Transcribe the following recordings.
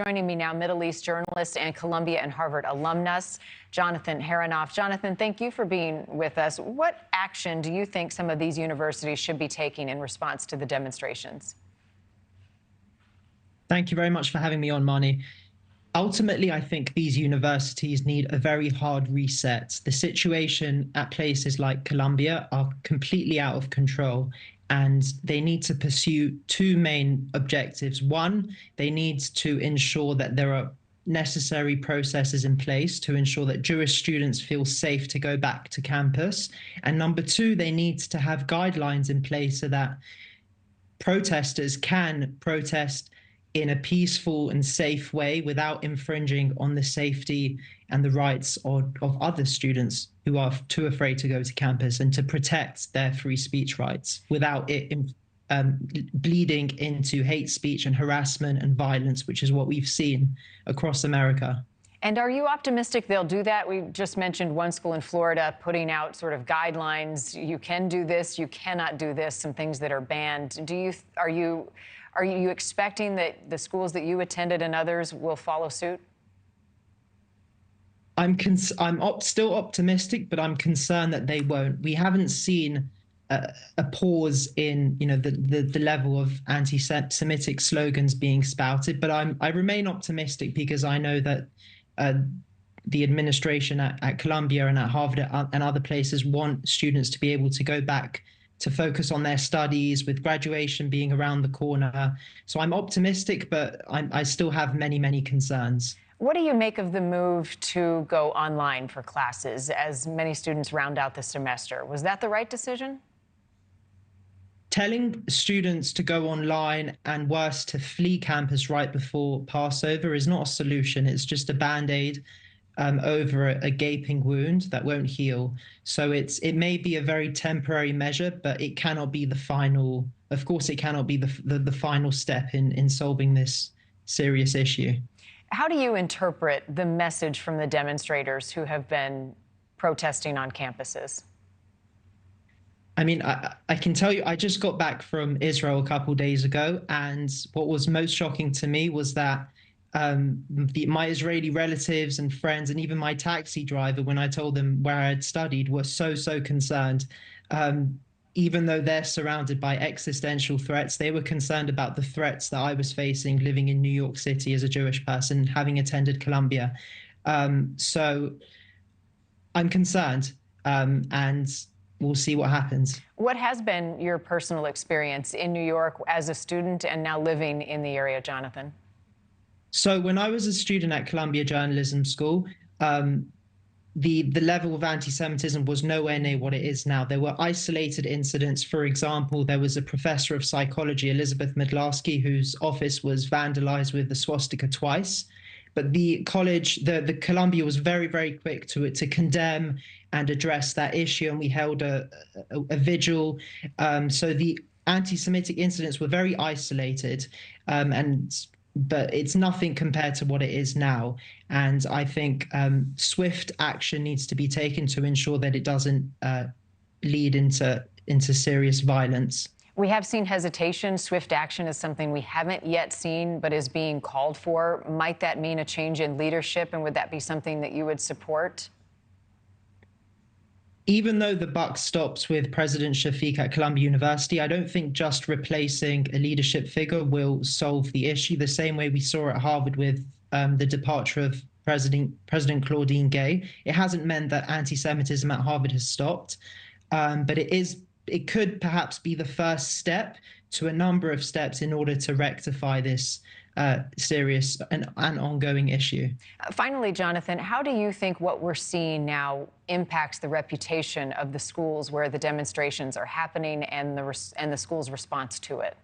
Joining me now, Middle East journalist and Columbia and Harvard alumnus, Jonathan Harounoff. Jonathan, thank you for being with us. What action do you think some of these universities should be taking in response to the demonstrations? Thank you very much for having me on, Marni. Ultimately, I think these universities need a very hard reset. The situation at places like Columbia are completely out of control, and they need to pursue two main objectives. One, they need to ensure that there are necessary processes in place to ensure that Jewish students feel safe to go back to campus. And number two, they need to have guidelines in place so that protesters can protest in a peaceful and safe way without infringing on the safety and the rights of other students who are too afraid to go to campus, and to protect their free speech rights without it bleeding into hate speech and harassment and violence, which is what we've seen across America. And are you optimistic they'll do that? We just mentioned one school in Florida putting out sort of guidelines. You can do this, you cannot do this, some things that are banned. Are you expecting that the schools that you attended and others will follow suit? I'm still optimistic, but I'm concerned that they won't. We haven't seen a pause in, the level of anti-Semitic slogans being spouted, but I remain optimistic because I know that the administration at Columbia and at Harvard and other places want students to be able to go back to focus on their studies, with graduation being around the corner. So I'm optimistic, but I still have many, many concerns. What do you make of the move to go online for classes as many students round out the semester? Was that the right decision? Telling students to go online and, worse, to flee campus right before Passover is not a solution. It's just a Band-Aid over a gaping wound that won't heal. So it may be a very temporary measure, but it cannot be the final. Of course, it cannot be the final step in solving this serious issue. How do you interpret the message from the demonstrators who have been protesting on campuses? I mean, I can tell you, I just got back from Israel a couple of days ago, and what was most shocking to me was that my Israeli relatives and friends, and even my taxi driver, when I told them where I had studied, were so concerned. Even though they're surrounded by existential threats, they were concerned about the threats that I was facing living in New York City as a Jewish person, having attended Columbia. So I'm concerned, and we'll see what happens. What has been your personal experience in New York as a student and now living in the area, Jonathan? So when I was a student at Columbia Journalism School, the level of anti-Semitism was nowhere near what it is now. There were isolated incidents. For example, there was a professor of psychology, Elizabeth Medlarsky, whose office was vandalized with the swastika twice. But the college, the Columbia, was very quick to condemn and address that issue, and we held a vigil. So the anti-Semitic incidents were very isolated, but it's nothing compared to what it is now. And I think swift action needs to be taken to ensure that it doesn't lead into serious violence. We have seen hesitation. Swift action is something we haven't yet seen, but is being called for. Might that mean a change in leadership, and would that be something that you would support? Even though the buck stops with President Shafiq at Columbia University, I don't think just replacing a leadership figure will solve the issue, the same way we saw at Harvard with the departure of President Claudine Gay. It hasn't meant that anti-Semitism at Harvard has stopped, but it could perhaps be the first step to a number of steps in order to rectify this serious and ongoing issue. Finally, Jonathan, how do you think what we're seeing now impacts the reputation of the schools where the demonstrations are happening and the school's response to it?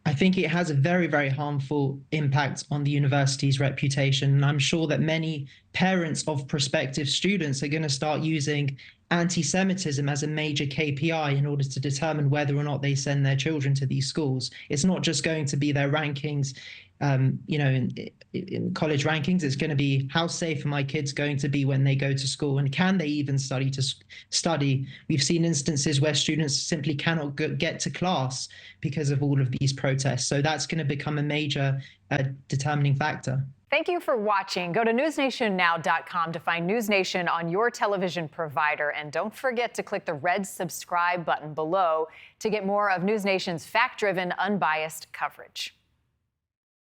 I think it has a very harmful impact on the university's reputation. And I'm sure that many parents of prospective students are going to start using anti-Semitism as a major KPI in order to determine whether or not they send their children to these schools. It's not just going to be their rankings in college rankings. It's going to be, how safe are my kids going to be when they go to school, and can they even study? We've seen instances where students simply cannot get to class because of all of these protests. So that's going to become a major determining factor. Thank you for watching. Go to newsnationnow.com to find NewsNation on your television provider. And don't forget to click the red subscribe button below to get more of NewsNation's fact-driven, unbiased coverage.